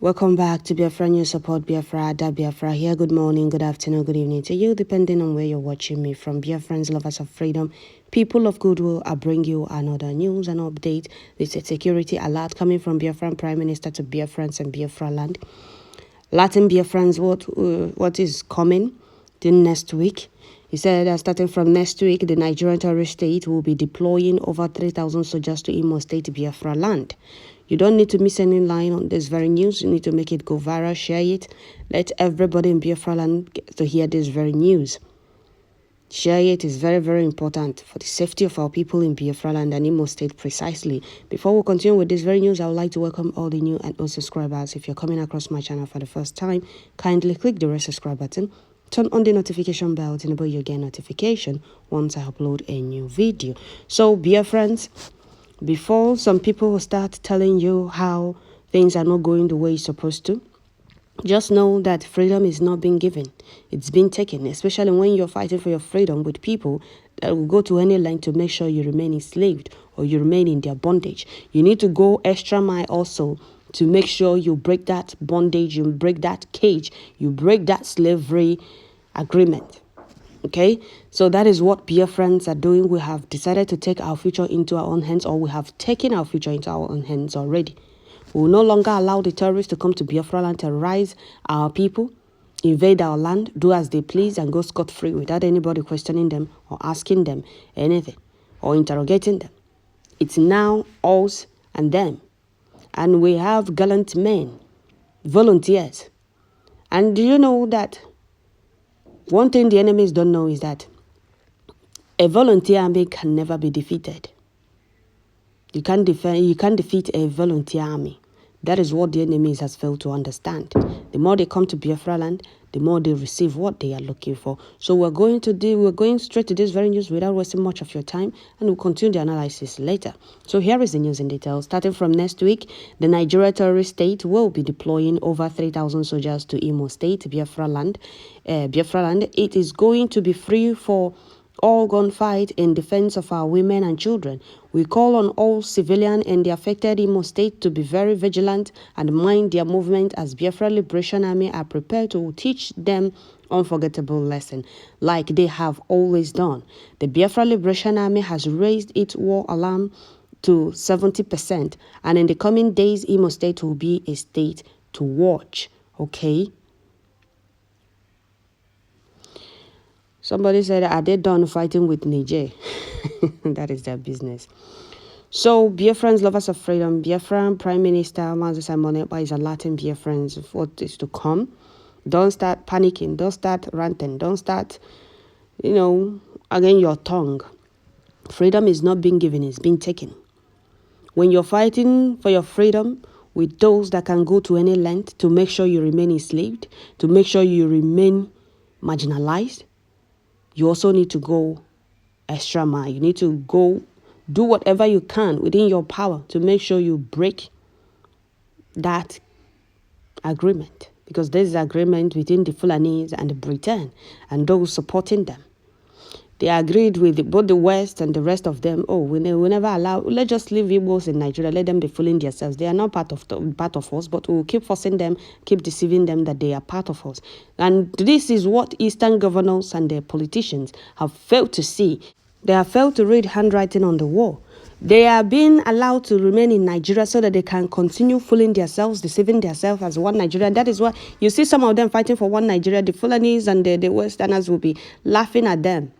Welcome back to Biafra News Support Biafra, Da Biafra here. Good morning, good afternoon, good evening to you, depending on where you're watching me from. Biafrans, lovers of freedom, people of goodwill, I bring you another news and update. It's a security alert coming from Biafran Prime Minister to Biafrans and Biafra land. Latin Biafrans, what is coming then next week? He said that starting from next week, the Nigerian terrorist state will be deploying over 3,000 soldiers to Imo State, Biafra land. You don't need to miss any line on this very news. You need to make it go viral, share it. Let everybody in Biafra land get to hear this very news. Share it is very, very important for the safety of our people in Biafra land and Imo State precisely. Before we continue with this very news, I would like to welcome all the new and old subscribers. If you're coming across my channel for the first time, kindly click the red subscribe button. Turn on the notification bell to enable you get notification once I upload a new video. So, Biafrans, before some people will start telling you how things are not going the way it's supposed to, just know that freedom is not being given. It's been taken, especially when you're fighting for your freedom with people that will go to any length to make sure you remain enslaved or you remain in their bondage. You need to go extra mile also to make sure you break that bondage, you break that cage, you break that slavery agreement. Okay, so that is what Biafrans are doing. We have decided to take our future into our own hands, or we have taken our future into our own hands already. We will no longer allow the terrorists to come to Biafra land, terrorize our people, invade our land, do as they please, and go scot-free without anybody questioning them or asking them anything or interrogating them. It's now us and them. And we have gallant men, volunteers. And do you know that one thing the enemies don't know is that a volunteer army can never be defeated. You can't defeat a volunteer army. That is what the enemies has failed to understand. The more they come to Biafra land, the more they receive what they are looking for. So we're going straight to this very news without wasting much of your time, and we'll continue the analysis later. So here is the news in detail. Starting from next week, the Nigeria terrorist state will be deploying over 3,000 soldiers to Imo State, Biafra land. It is going to be free for all gunfight in defense of our women and children. We call on all civilian in the affected Imo State to be very vigilant and mind their movement, as Biafra Liberation Army are prepared to teach them unforgettable lesson like they have always done. The Biafra Liberation Army has raised its war alarm to 70%, and in the coming days, Imo State will be a state to watch. Okay. Somebody said, are they done fighting with Niger? That is their business. So, Biafrans, lovers of freedom, Biafran Prime Minister Mazi Simon Ekpa is alerting Biafrans of what is to come. Don't start panicking. Don't start ranting. Don't start, again, your tongue. Freedom is not being given. It's being taken. When you're fighting for your freedom with those that can go to any length to make sure you remain enslaved, to make sure you remain marginalized, you also need to go extra mile. You need to go do whatever you can within your power to make sure you break that agreement. Because there is agreement between the Fulanis and the Britain and those supporting them. They agreed with both the West and the rest of them. Oh, we never allow. Let's just leave Igbos in Nigeria. Let them be fooling themselves. They are not part of us, but we will keep forcing them, keep deceiving them that they are part of us. And this is what Eastern governors and their politicians have failed to see. They have failed to read handwriting on the wall. They are being allowed to remain in Nigeria so that they can continue fooling themselves, deceiving themselves as one Nigeria. That is why you see some of them fighting for one Nigeria. The Fulanis and the Westerners will be laughing at them.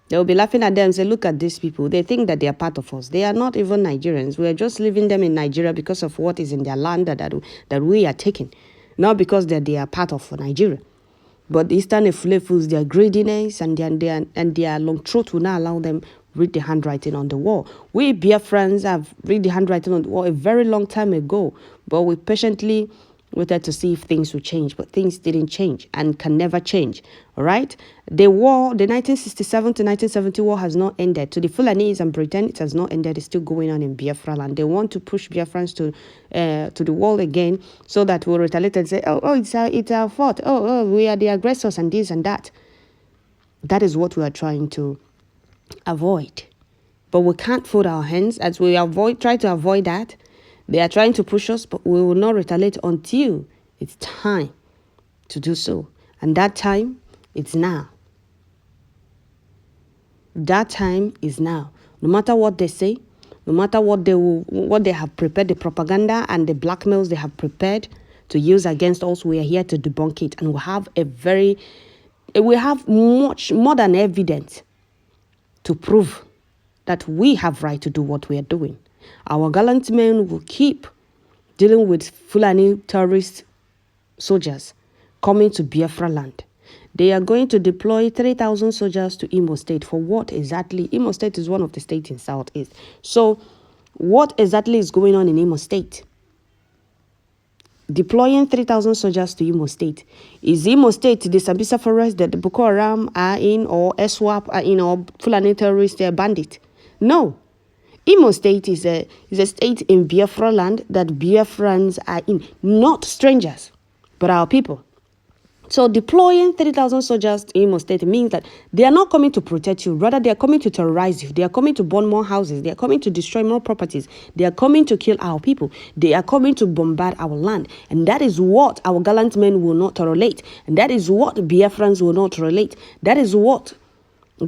They will be laughing at them and say, look at these people. They think that they are part of us. They are not even Nigerians. We are just leaving them in Nigeria because of what is in their land that we are taking. Not because they are part of Nigeria. But the Eastern Efulefus, their greediness and their long throat will not allow them read the handwriting on the wall. We Biafrans have read the handwriting on the wall a very long time ago. But we patiently waited to see if things would change, but things didn't change and can never change. All right, the 1967 to 1970 war has not ended. To the Fulanis and Britain, it has not ended. It's still going on in Biafra land. They want to push Biafrans to the wall again, so that we'll retaliate and say, oh, it's our fault. Oh, we are the aggressors and this and that. That is what we are trying to avoid. But we can't fold our hands as we try to avoid that. They are trying to push us, but we will not retaliate until it's time to do so. And that time, it's now. That time is now. No matter what they say, no matter what they have prepared, the propaganda and the blackmails they have prepared to use against us, we are here to debunk it. And we have much more than evidence to prove that we have right to do what we are doing. Our gallant men will keep dealing with Fulani terrorist soldiers coming to Biafra land. They are going to deploy 3,000 soldiers to Imo State. For what exactly? Imo State is one of the states in Southeast. So what exactly is going on in Imo State? Deploying 3,000 soldiers to Imo State. Is Imo State the Sambisa forest that the Boko Haram are in, or SWAP are in, or Fulani terrorist bandit? No. Imo State is a state in Biafra land that Biafrans are in. Not strangers, but our people. So deploying 3,000 soldiers to Imo State means that they are not coming to protect you. Rather, they are coming to terrorize you. They are coming to burn more houses. They are coming to destroy more properties. They are coming to kill our people. They are coming to bombard our land. And that is what our gallant men will not tolerate. And that is what Biafrans will not tolerate. That is what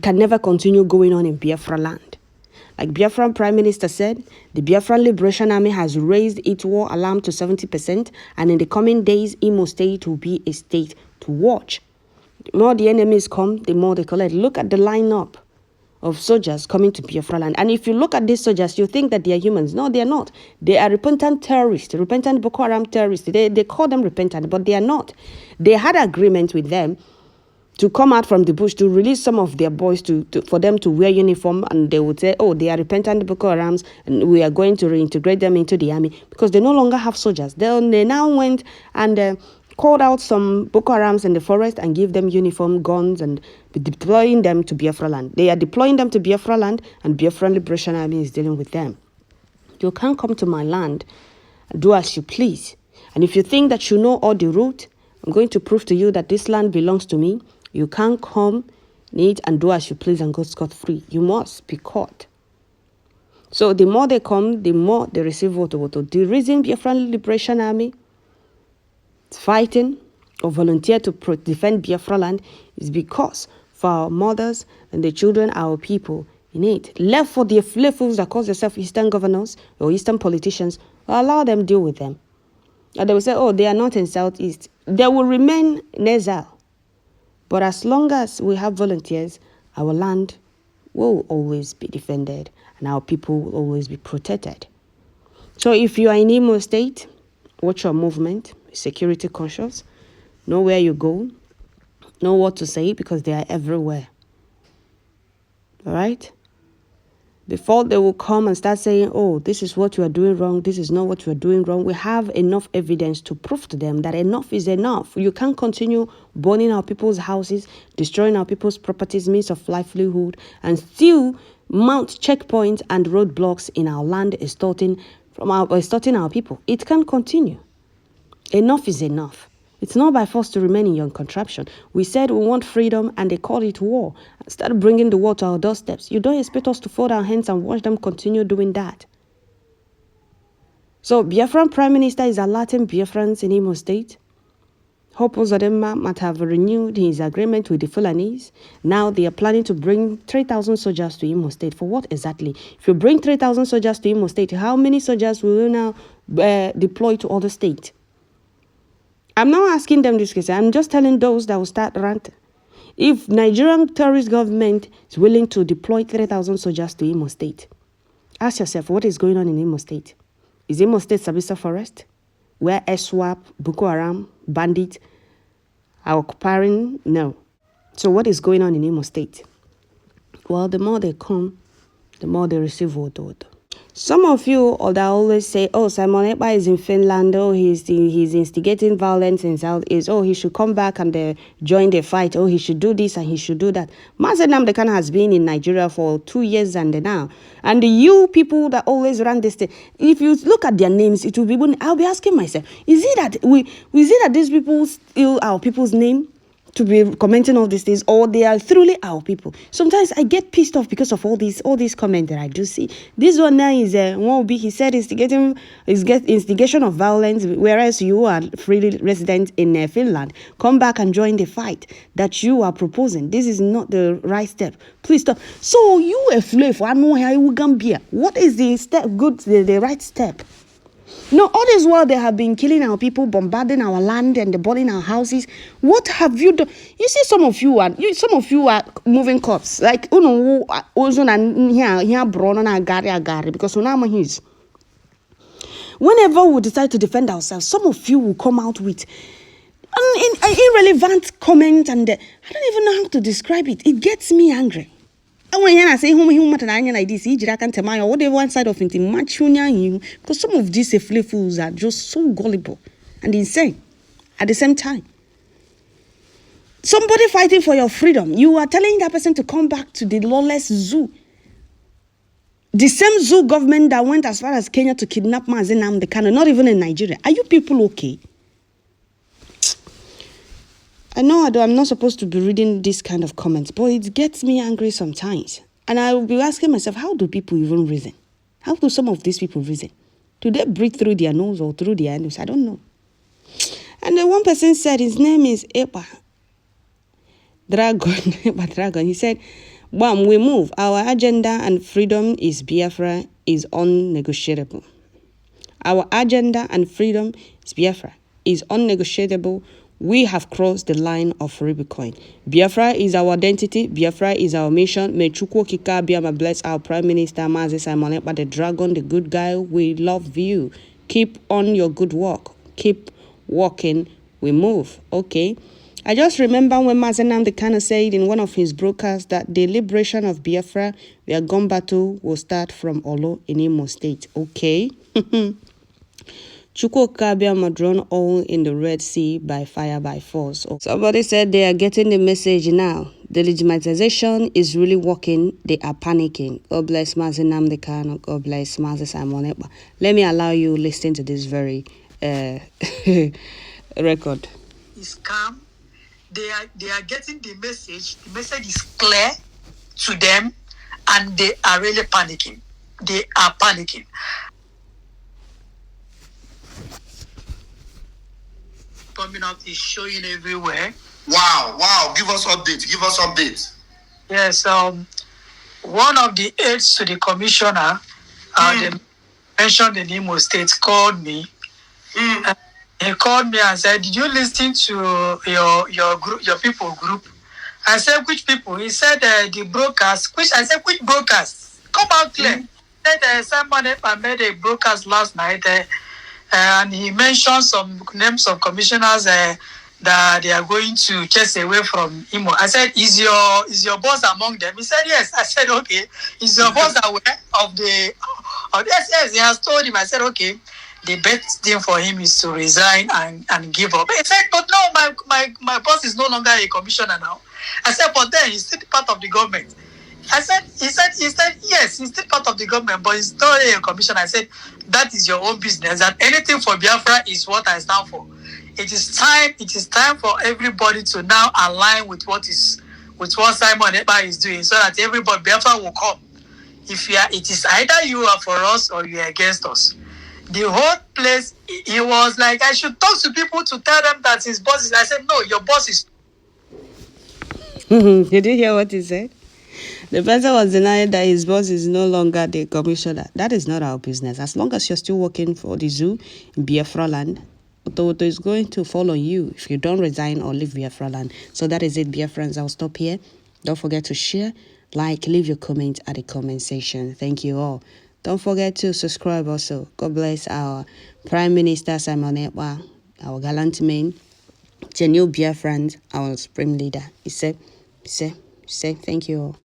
can never continue going on in Biafra land. Like Biafran Prime Minister said, the Biafran Liberation Army has raised its war alarm to 70%, and in the coming days, Imo State will be a state to watch. The more the enemies come, the more they collect. Look at the lineup of soldiers coming to Biafra land. And if you look at these soldiers, you think that they are humans. No, they are not. They are repentant terrorists, repentant Boko Haram terrorists. They call them repentant, but they are not. They had agreement with them to come out from the bush, to release some of their boys for them to wear uniform, and they would say, oh, they are repentant Boko Harams, and we are going to reintegrate them into the army, because they no longer have soldiers. They now went and called out some Boko Harams in the forest and give them uniform, guns, and deploying them to Biafra land. They are deploying them to Biafra land, and Biafra Liberation Army is dealing with them. You can't come to my land and do as you please. And if you think that you know all the route, I'm going to prove to you that this land belongs to me. You can't come, need, and do as you please and go scot-free. You must be caught. So the more they come, the more they receive voto. The reason Biafran Liberation Army is fighting or volunteer to defend Biafra land is because for our mothers and the children, our people in it. Left for the fools that call themselves Eastern governors or Eastern politicians, allow them deal with them. And they will say, oh, they are not in Southeast. They will remain in exile. But as long as we have volunteers, our land will always be defended and our people will always be protected. So if you are in Imo State, watch your movement, be security conscious, know where you go, know what to say, because they are everywhere. All right? Before they will come and start saying, oh, this is what you are doing wrong, this is not what you are doing wrong, we have enough evidence to prove to them that enough is enough. You can't continue burning our people's houses, destroying our people's properties, means of livelihood, and still mount checkpoints and roadblocks in our land, extorting our people. It can't continue. Enough is enough. It's not by force to remain in your contraption. We said we want freedom, and they call it war. Start bringing the war to our doorsteps. You don't expect us to fold our hands and watch them continue doing that. So Biafran Prime Minister is alerting Biafrans in Imo State. Hope Uzodinma might have renewed his agreement with the Fulanis. Now they are planning to bring 3,000 soldiers to Imo State. For what exactly? If you bring 3,000 soldiers to Imo State, how many soldiers will you now deploy to other states? I'm not asking them this question. I'm just telling those that will start ranting. If Nigerian terrorist government is willing to deploy 3,000 soldiers to Imo State, ask yourself, what is going on in Imo State? Is Imo State Sambisa forest, where SWAP, Boko Haram, bandits are occupying? No. So what is going on in Imo State? Well, the more they come, the more they receive vote. Some of you that always say, oh, Simon Ekpa is in Finland, oh, he's instigating violence in Southeast, oh, he should come back and join the fight, oh, he should do this and he should do that. Mazen Namdekan has been in Nigeria for 2 years and now. And you people that always run this thing, if you look at their names, it will be, I'll be asking myself, is it that these people steal our people's name to be commenting all these things, or they are truly our people. Sometimes I get pissed off because of all these comments that I do see. This one now is he said instigation of violence, whereas you are freely resident in Finland. Come back and join the fight that you are proposing. This is not the right step. Please stop. So you a slave, I know how you Gambia. What is the step? The right step? No, all this while they have been killing our people, bombarding our land, and burning our houses. What have you done? You see, some of you are moving cops. Like here Gary because his. Whenever we decide to defend ourselves, some of you will come out with an irrelevant comment, and I don't even know how to describe it. It gets me angry. And when I say like this, whatever one side of it, because some of these fools are just so gullible and insane at the same time. Somebody fighting for your freedom, you are telling that person to come back to the lawless zoo. The same zoo government that went as far as Kenya to kidnap Mazi Nnamdi Kanu, not even in Nigeria. Are you people okay? I know I'm not supposed to be reading this kind of comments, but it gets me angry sometimes. And I will be asking myself, how do people even reason? How do some of these people reason? Do they breathe through their nose or through their nose? I don't know. And then one person said, his name is Epa Dragon. He said, "Bam, we move. Our agenda and freedom is Biafra is unnegotiable. Our agenda and freedom is Biafra is unnegotiable. We have crossed the line of Rubicon. Biafra is our identity. Biafra is our mission. May Chukwu Okike Abiama bless our Prime Minister, Mazi Simon Ekpa, the dragon, the good guy. We love you. Keep on your good work. Keep walking. We move." Okay. I just remember when Mazi Nnamdi Kanu said in one of his broadcasts that the liberation of Biafra, their gun battle, will start from Olo in Imo State. Okay. Chukwu Okike Abiama drawn all in the Red Sea by fire by force. Somebody said they are getting the message now. The legitimization is really working. They are panicking. God bless Mazi Nnamdi Kanu. God bless Mazi Simon Ekpa. Let me allow you listen to this very record. It's calm. They are getting the message. The message is clear to them, and they are really panicking. They are panicking. Coming out is showing everywhere. Wow. Give us update. Yes, one of the aides to the commissioner, they mentioned in Imo State, called me. He called me and said, "Did you listen to your group, your people group?" I said, "Which people?" He said, "The brokers." I said, "Which brokers? Come out clear." He said, "Someone made a broadcast last night, and he mentioned some names of commissioners that they are going to chase away from Imo." I said, "Is your boss among them?" He said, "Yes." I said, "Okay. Is your boss aware of the?" Yes. He has told him. I said, "Okay. The best thing for him is to resign and give up." He said, "But no, my boss is no longer a commissioner now." I said, "But then he's still part of the government." He said, "Yes, he's still part of the government, but he's not a commissioner." I said, "That is your own business, and anything for Biafra is what I stand for." It is time for everybody to now align with what Simon Ekpa is doing, so that everybody Biafra will come. It is either you are for us or you are against us. The whole place, he was like, I should talk to people to tell them that his boss is. I said, "No, your boss is." Did you hear what he said? The person was denying that his boss is no longer the commissioner. That is not our business. As long as you're still working for the zoo in Biafra land, Oto is going to follow you if you don't resign or leave Biafra land. So that is it, Biafrans. I'll stop here. Don't forget to share, like, leave your comment at the comment section. Thank you all. Don't forget to subscribe also. God bless our Prime Minister Simon Ekpa, our gallant man, genuine Biafrans, our supreme leader. He said, thank you all.